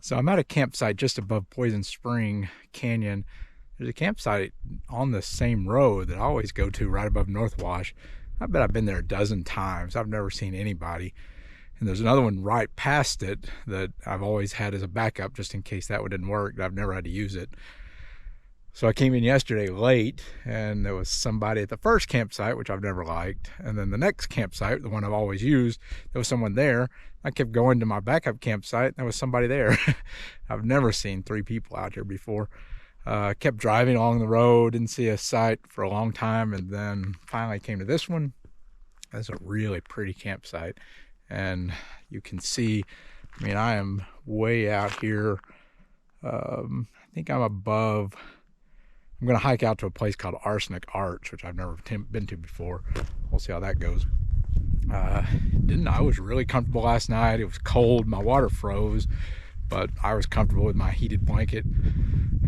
So I'm at a campsite just above Poison Spring Canyon. There's a campsite on the same road that I always go to right above Northwash. I bet I've been there a dozen times. I've never seen anybody. And there's another one right past it that I've always had as a backup just in case that one didn't work. I've never had to use it. So I came in yesterday late, and there was somebody at the first campsite, which I've never liked. And then the next campsite, the one I've always used, there was someone there. I kept going to my backup campsite, and there was somebody there. I've never seen 3 people out here before. Kept driving along the road, didn't see a site for a long time, and then finally came to this one. That's a really pretty campsite. And you can see, I mean, I am way out here. I think I'm above... I'm going to hike out to a place called Arsenic Arch, which I've never been to before. We'll see how that goes. I was really comfortable last night. It was cold. My water froze, but I was comfortable with my heated blanket.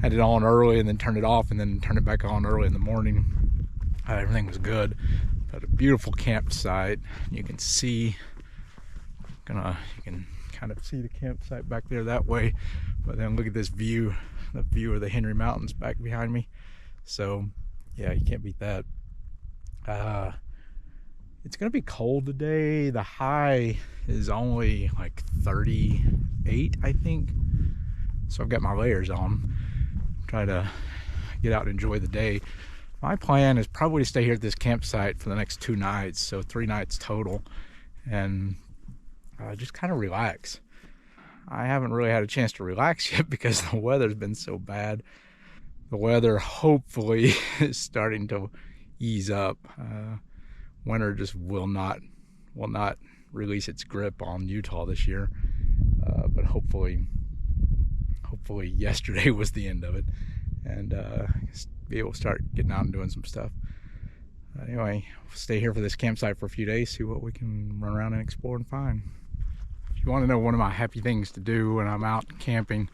Had it on early and then turned it off and then turned it back on early in the morning. Everything was good. But a beautiful campsite. You can see, you can kind of see the campsite back there that way. But then look at this view, the view of the Henry Mountains back behind me. So yeah, you can't beat that. It's gonna be cold today. The high is only like 38, I think. So I've got my layers on. Try to get out and enjoy the day. My plan is probably to stay here at this campsite for the next 2 nights, so 3 nights total, and just kind of relax. I haven't really had a chance to relax yet because the weather's been so bad. The weather hopefully is starting to ease up. Winter just will not release its grip on Utah this year. But hopefully yesterday was the end of it, and be able to start getting out and doing some stuff. Anyway, we'll stay here for this campsite for a few days, see what we can run around and explore and find. If you want to know one of my happy things to do when I'm out camping,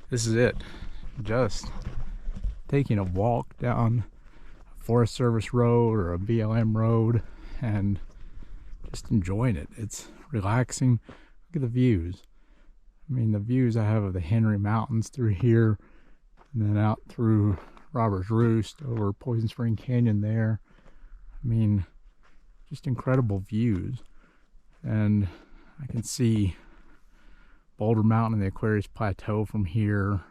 this is it. Just taking a walk down a Forest Service road or a BLM road and just enjoying it. It's relaxing. Look at the views. I mean, the views I have of the Henry Mountains through here, and then out through Robert's Roost over Poison Spring Canyon there. I mean, just incredible views. And I can see Boulder Mountain and the Aquarius Plateau from here.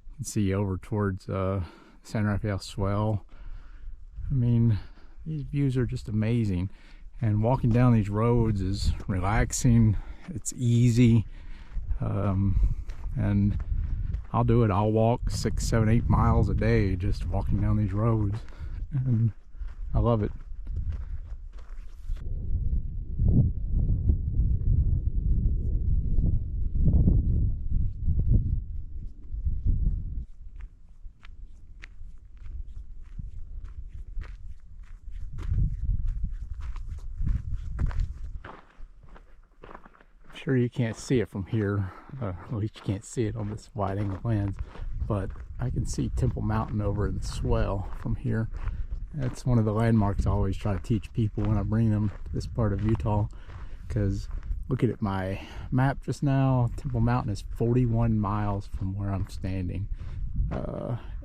You can see over towards San Rafael Swell. I mean, these views are just amazing. And walking down these roads is relaxing. It's easy. And I'll do it. I'll walk 6, 7, 8 miles a day just walking down these roads. And I love it. Sure, you can't see it from here, at least you can't see it on this wide angle lens, but I can see Temple Mountain over in the swell from here. That's one of the landmarks I always try to teach people when I bring them to this part of Utah, because looking at my map just now, Temple Mountain is 41 miles from where I'm standing,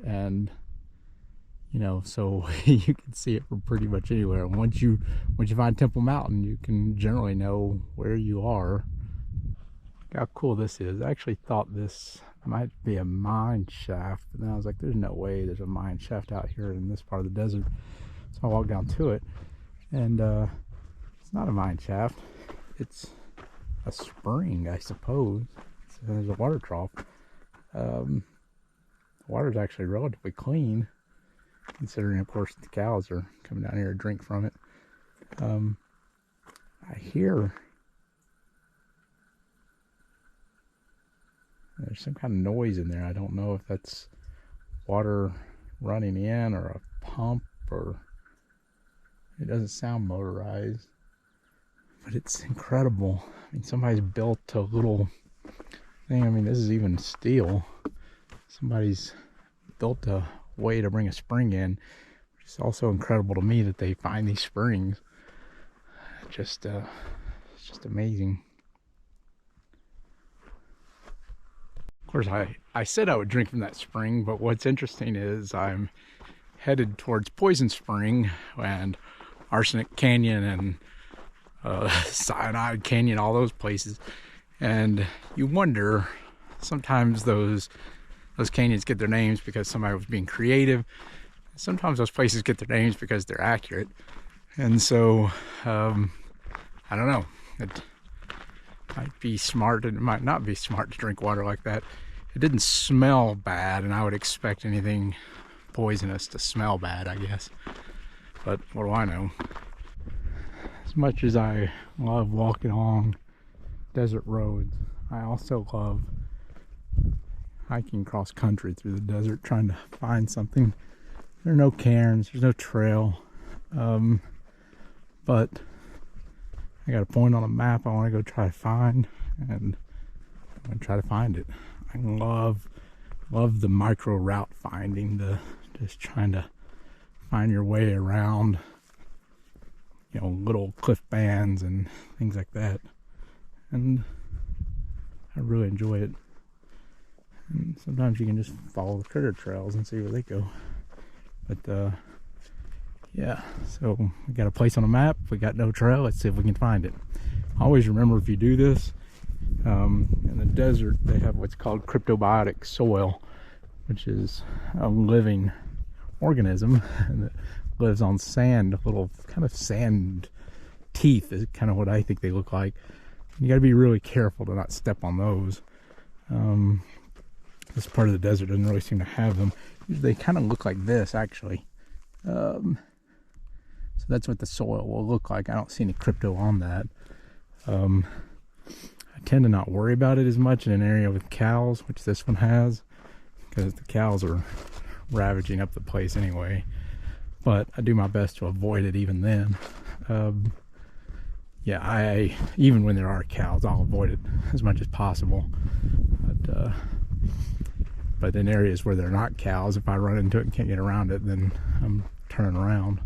and you know, so you can see it from pretty much anywhere. And once you find Temple Mountain, you can generally know where you are. Look how cool this is. I actually thought this might be a mine shaft, but then I was like, there's no way there's a mine shaft out here in this part of the desert. So I walked down to it, and it's not a mine shaft. It's a spring, I suppose. So there's a water trough. The water's actually relatively clean, considering, of course, the cows are coming down here to drink from it. I hear there's some kind of noise in there. I don't know if that's water running in or a pump, or it doesn't sound motorized, but it's incredible. I mean, somebody's built a little thing. I mean, this is even steel. Somebody's built a way to bring a spring in, which is also incredible to me that they find these springs. It's just amazing. Of course, I said I would drink from that spring, but what's interesting is I'm headed towards Poison Spring and Arsenic Canyon and Cyanide Canyon, all those places. And you wonder, sometimes those canyons get their names because somebody was being creative. Sometimes those places get their names because they're accurate. And so, I don't know. It might be smart and it might not be smart to drink water like that. It didn't smell bad, and I would expect anything poisonous to smell bad, I guess. But what do I know? As much as I love walking along desert roads, I also love hiking cross country through the desert, trying to find something. There are no cairns, there's no trail, but I got a point on a map I want to go try to find, and I'm going to try to find it. I love the micro route finding, the just trying to find your way around, you know, little cliff bands and things like that. And I really enjoy it. And sometimes you can just follow the critter trails and see where they go. But yeah, so we got a place on a map, we got no trail, let's see if we can find it. Always remember, if you do this, in the desert they have what's called cryptobiotic soil, which is a living organism that lives on sand. Little kind of sand teeth is kind of what I think they look like. You got to be really careful to not step on those. This part of the desert doesn't really seem to have them. They kind of look like this, actually. So that's what the soil will look like. I don't see any crypto on that. I tend to not worry about it as much in an area with cows, which this one has, because the cows are ravaging up the place anyway. But I do my best to avoid it even then. Yeah, even when there are cows, I'll avoid it as much as possible. But in areas where there are not cows, if I run into it and can't get around it, then I'm turning around.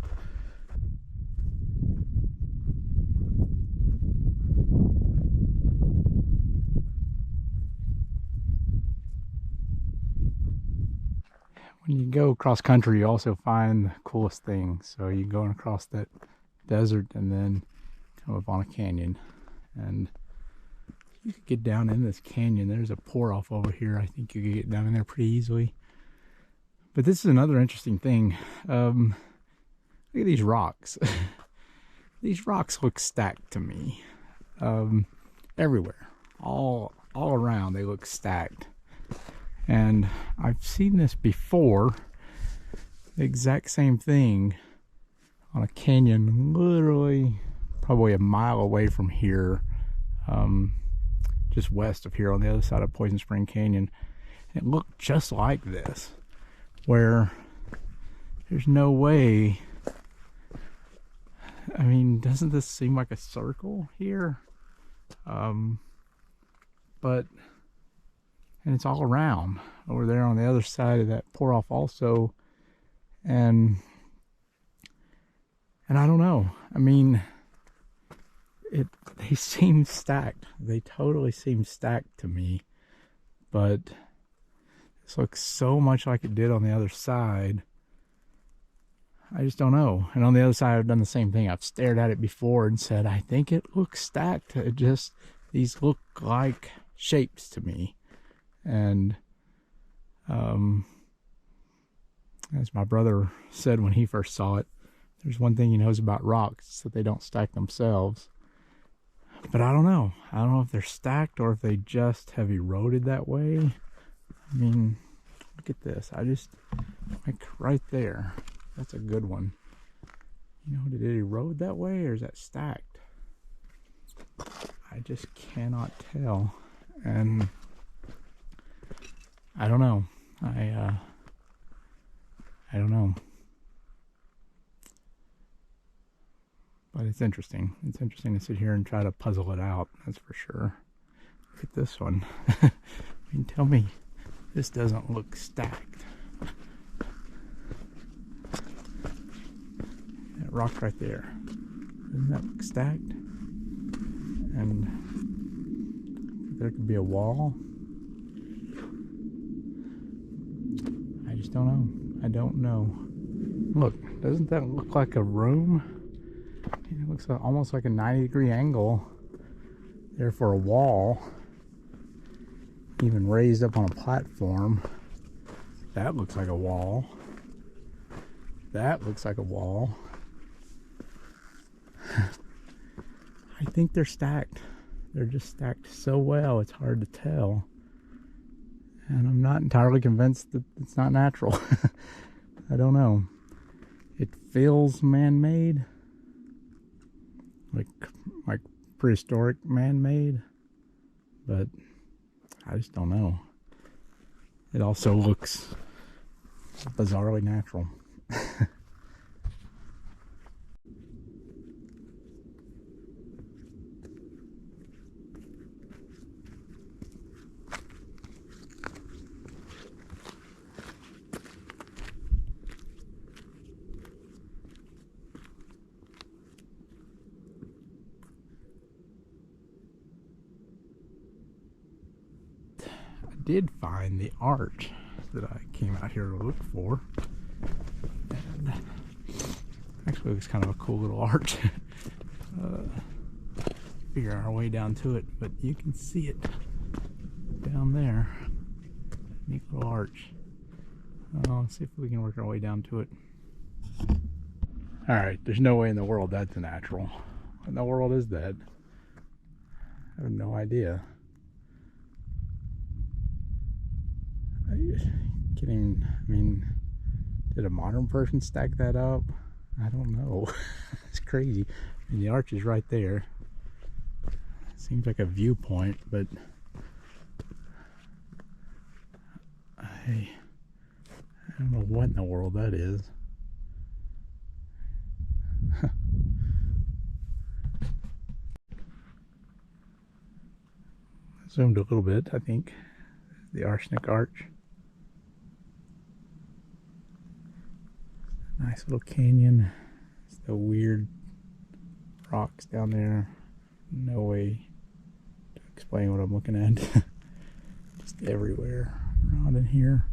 When you go cross country, you also find the coolest things. So you're going across that desert and then come up on a canyon, and you could get down in this canyon. There's a pour off over here. I think you could get down in there pretty easily. But this is another interesting thing. Look at these rocks. These rocks look stacked to me. Everywhere, all around, they look stacked. And I've seen this before, the exact same thing on a canyon literally probably a mile away from here, just west of here on the other side of Poison Spring Canyon. And it looked just like this, where there's no way. I mean, doesn't this seem like a circle here? And it's all around over there on the other side of that pour off also. And I don't know. I mean, they seem stacked. They totally seem stacked to me. But this looks so much like it did on the other side. I just don't know. And on the other side, I've done the same thing. I've stared at it before and said, I think it looks stacked. These look like shapes to me. And as my brother said when he first saw it, there's one thing he knows about rocks, it's that they don't stack themselves. But I don't know. I don't know if they're stacked or if they just have eroded that way. I mean, look at this. Like right there. That's a good one. You know, did it erode that way or is that stacked? I just cannot tell. And I don't know. I don't know. But it's interesting. It's interesting to sit here and try to puzzle it out, that's for sure. Look at this one. I mean, tell me this doesn't look stacked. That rock right there. Doesn't that look stacked? And there could be a wall. just don't know. I don't know. Look, doesn't that look like a room? It looks like, almost like a 90-degree angle there for a wall, even raised up on a platform. That looks like a wall. That looks like a wall. I think they're stacked. They're just stacked so well, it's hard to tell. And I'm not entirely convinced that it's not natural. I don't know. It feels man-made, like prehistoric man-made, but I just don't know. It also looks bizarrely natural. Did find the arch that I came out here to look for, and actually it was kind of a cool little arch. Figure our way down to it, but you can see it down there. Neat little arch. Let's see if we can work our way down to it. Alright, there's no way in the world that's natural. What in the world is that? I have no idea. Kidding. I mean, did a modern person stack that up? I don't know. It's crazy. I mean, the arch is right there. Seems like a viewpoint, but I don't know what in the world that is. Zoomed a little bit, I think. The Arsenic Arch. Nice little canyon. It's the weird rocks down there. No way to explain what I'm looking at. Just everywhere around in here.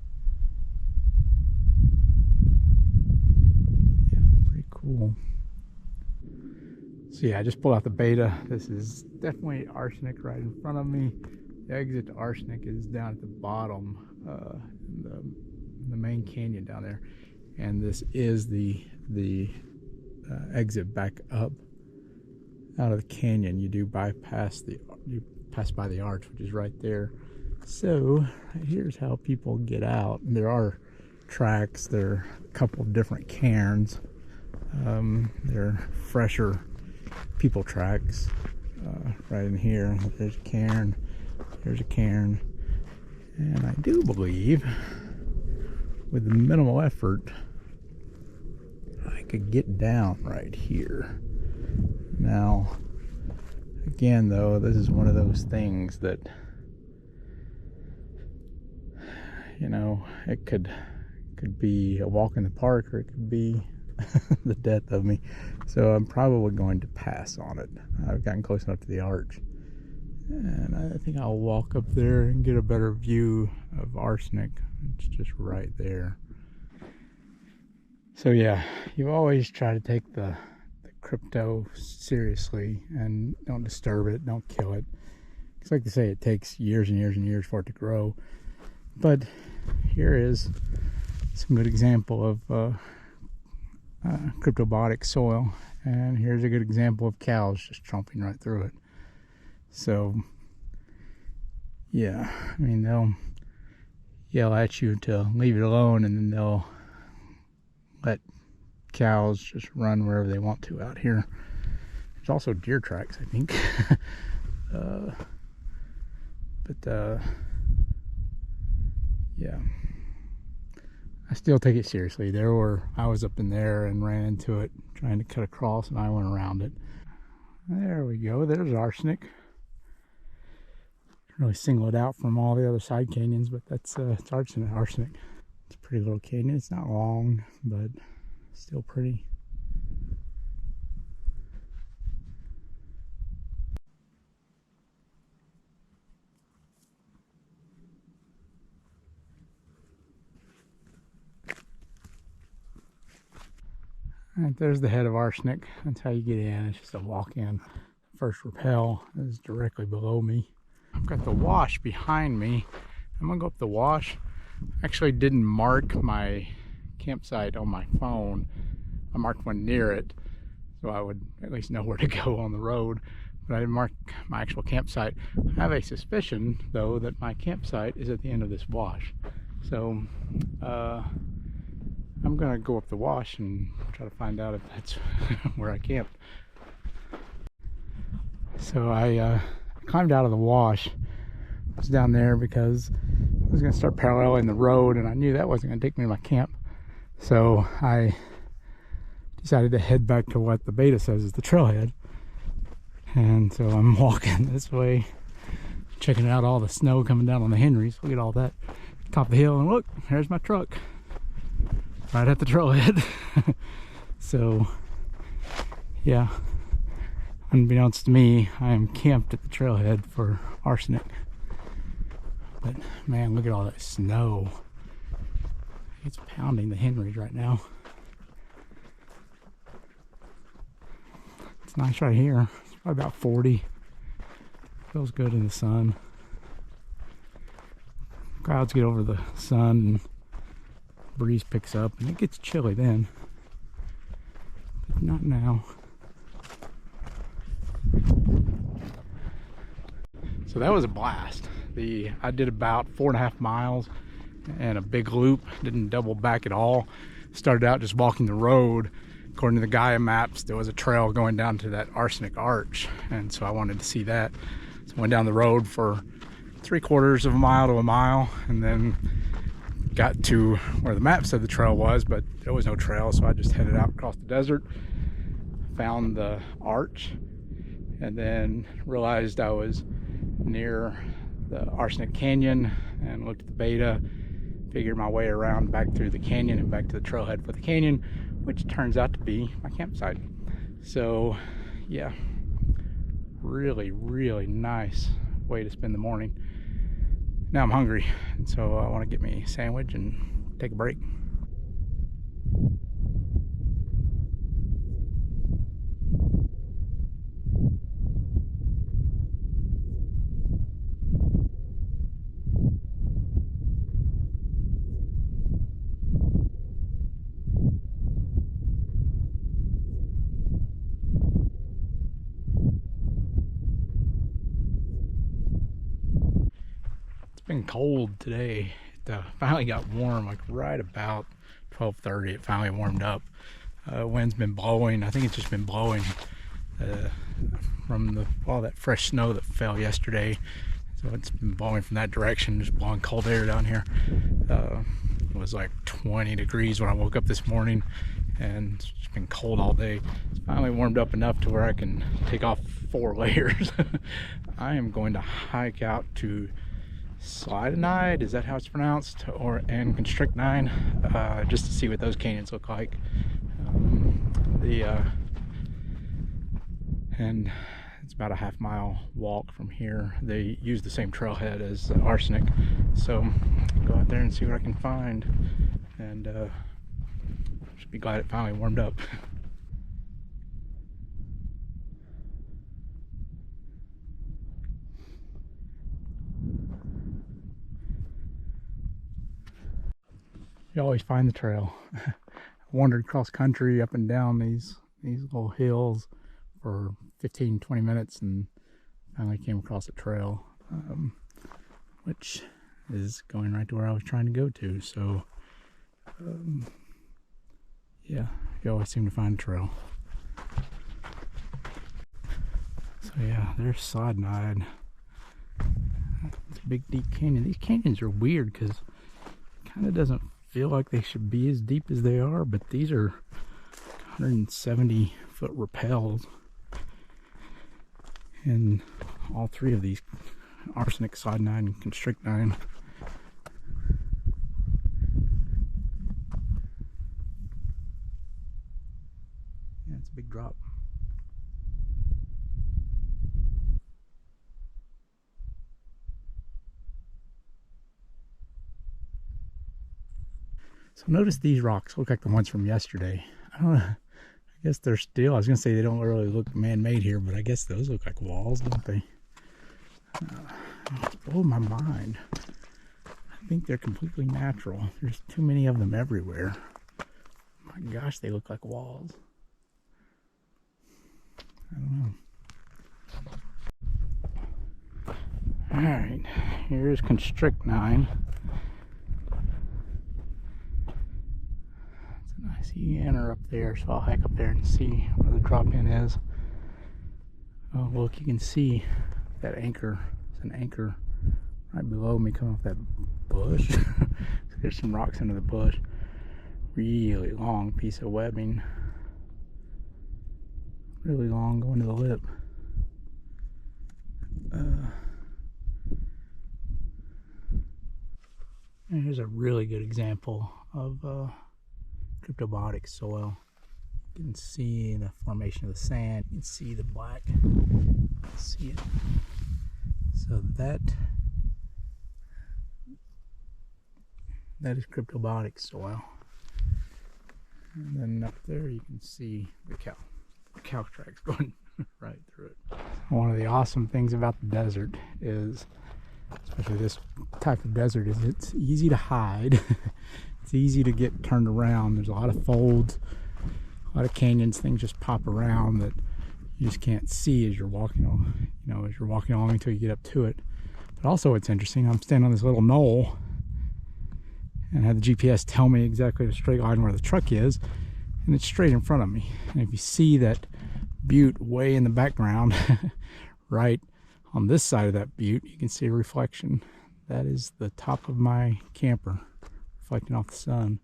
Yeah, pretty cool. So yeah, I just pulled out the beta. This is definitely arsenic right in front of me. The exit to arsenic is down at the bottom, in the main canyon down there, and this is the exit back up out of the canyon. You pass by the arch, which is right there. So here's how people get out. There are tracks. There are a couple of different cairns. They're fresher people tracks right in here. There's a cairn. There's a cairn, and I do believe with minimal effort I could get down right here. Now again though, this is one of those things that, you know, it could be a walk in the park, or it could be the death of me. So I'm probably going to pass on it. I've gotten close enough to the arch, and I think I'll walk up there and get a better view of arsenic. It's just right there. So yeah, you always try to take the crypto seriously and don't disturb it, don't kill it. It's like they say, it takes years and years and years for it to grow. But here is some good example of cryptobiotic soil, and here's a good example of cows just tromping right through it. So yeah, I mean, they'll yell at you to leave it alone, and then they'll let cows just run wherever they want to out here. There's also deer tracks, I think. Yeah, I still take it seriously. I was up in there and ran into it trying to cut across, and I went around it. There we go. There's arsenic. Can't really single it out from all the other side canyons, but that's it's arsenic. It's a pretty little canyon. It's not long, but still pretty. Alright, there's the head of Arsenic. That's how you get in. It's just a walk-in. First rappel is directly below me. I've got the wash behind me. I'm gonna go up the wash. I actually didn't mark my campsite on my phone. I marked one near it, so I would at least know where to go on the road. But I didn't mark my actual campsite. I have a suspicion, though, that my campsite is at the end of this wash. So, I'm gonna go up the wash and try to find out if that's where I camped. So I climbed out of the wash. I was down there because I was gonna start paralleling the road, and I knew that wasn't gonna take me to my camp. So I decided to head back to what the beta says is the trailhead. And so I'm walking this way, checking out all the snow coming down on the Henrys. Look at all that. Top of the hill, and look, there's my truck. Right at the trailhead. So, yeah. Unbeknownst to me, I am camped at the trailhead for Arsenic. But, man, look at all that snow. It's pounding the Henrys right now. It's nice right here. It's probably about 40. Feels good in the sun. Clouds get over the sun and breeze picks up, and it gets chilly then, but not now. So that was a blast. I did about 4.5 miles and a big loop. Didn't double back at all. Started out just walking the road. According to the Gaia maps, there was a trail going down to that Arsenic Arch, and so I wanted to see that. So I went down the road for 3/4 of a mile to a mile, and then got to where the map said the trail was, but there was no trail, so I just headed out across the desert, found the arch, and then realized I was near the Arsenic Canyon and looked at the beta, figured my way around back through the canyon and back to the trailhead for the canyon, which turns out to be my campsite. So yeah, really, really nice way to spend the morning. Now I'm hungry, and so I want to get me a sandwich and take a break. Been cold today. It finally got warm, like right about 12:30. It finally warmed up. Wind's been blowing. I think it's just been blowing from all that fresh snow that fell yesterday. So it's been blowing from that direction, just blowing cold air down here. It was like 20 degrees when I woke up this morning, and it's just been cold all day. It's finally warmed up enough to where I can take off 4 layers. I am going to hike out to Slideanide, is that how it's pronounced, and Constrychnine, just to see what those canyons look like. And it's about a half-mile walk from here. They use the same trailhead as Arsenic, so go out there and see what I can find, and should be glad it finally warmed up. You always find the trail. I wandered cross country up and down these little hills for 15-20 minutes and finally came across a trail, which is going right to where I was trying to go to. So yeah, you always seem to find a trail. So yeah, there's Slideanide. It's a big deep canyon. These canyons are weird because it kind of doesn't feel like they should be as deep as they are, but these are 170-foot rappels, and all 3 of these: Arsenic, Slideanide, and Constrychnine. Yeah, it's a big drop. So notice these rocks look like the ones from yesterday. I don't know I guess they're still, I was gonna say they don't really look man-made here, but I guess those look like walls, don't they? It's blowing my mind. I think they're completely natural. There's too many of them everywhere. My gosh, they look like walls. I don't know. Alright, here's Constrychnine. I see enter up there, so I'll hike up there and see where the drop-in is. Oh, look, you can see that anchor. It's an anchor right below me coming off that bush. There's some rocks under the bush. Really long piece of webbing. Really long going to the lip. And here's a really good example of cryptobiotic soil. You can see the formation of the sand. You can see the black. You can see it. So that is cryptobiotic soil. And then up there you can see the cow tracks going right through it. One of the awesome things about the desert is, especially this type of desert, is it's easy to hide. It's easy to get turned around. There's a lot of folds, a lot of canyons, things just pop around that you just can't see as you're walking on, as you're walking along until you get up to it. But also what's interesting, I'm standing on this little knoll and had the GPS tell me exactly the straight line where the truck is, and it's straight in front of me. And if you see that butte way in the background, right on this side of that butte, you can see a reflection. That is the top of my camper reflecting off the sun.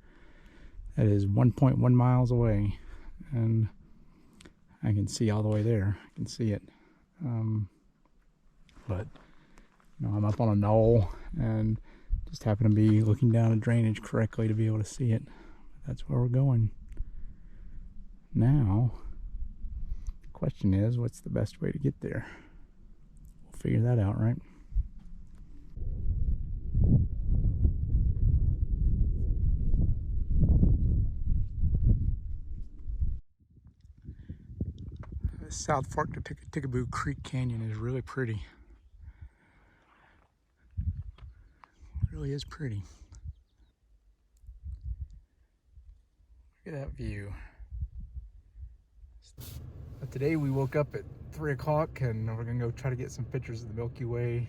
That is 1.1 miles away, and I can see all the way there. I can see it. But I'm up on a knoll and just happen to be looking down a drainage correctly to be able to see it. That's where we're going. Now, the question is, what's the best way to get there? We'll figure that out, right? The South Fork to Tickaboo Creek Canyon is really pretty. It really is pretty. Look at that view. But today we woke up at 3 o'clock and we're gonna go try to get some pictures of the Milky Way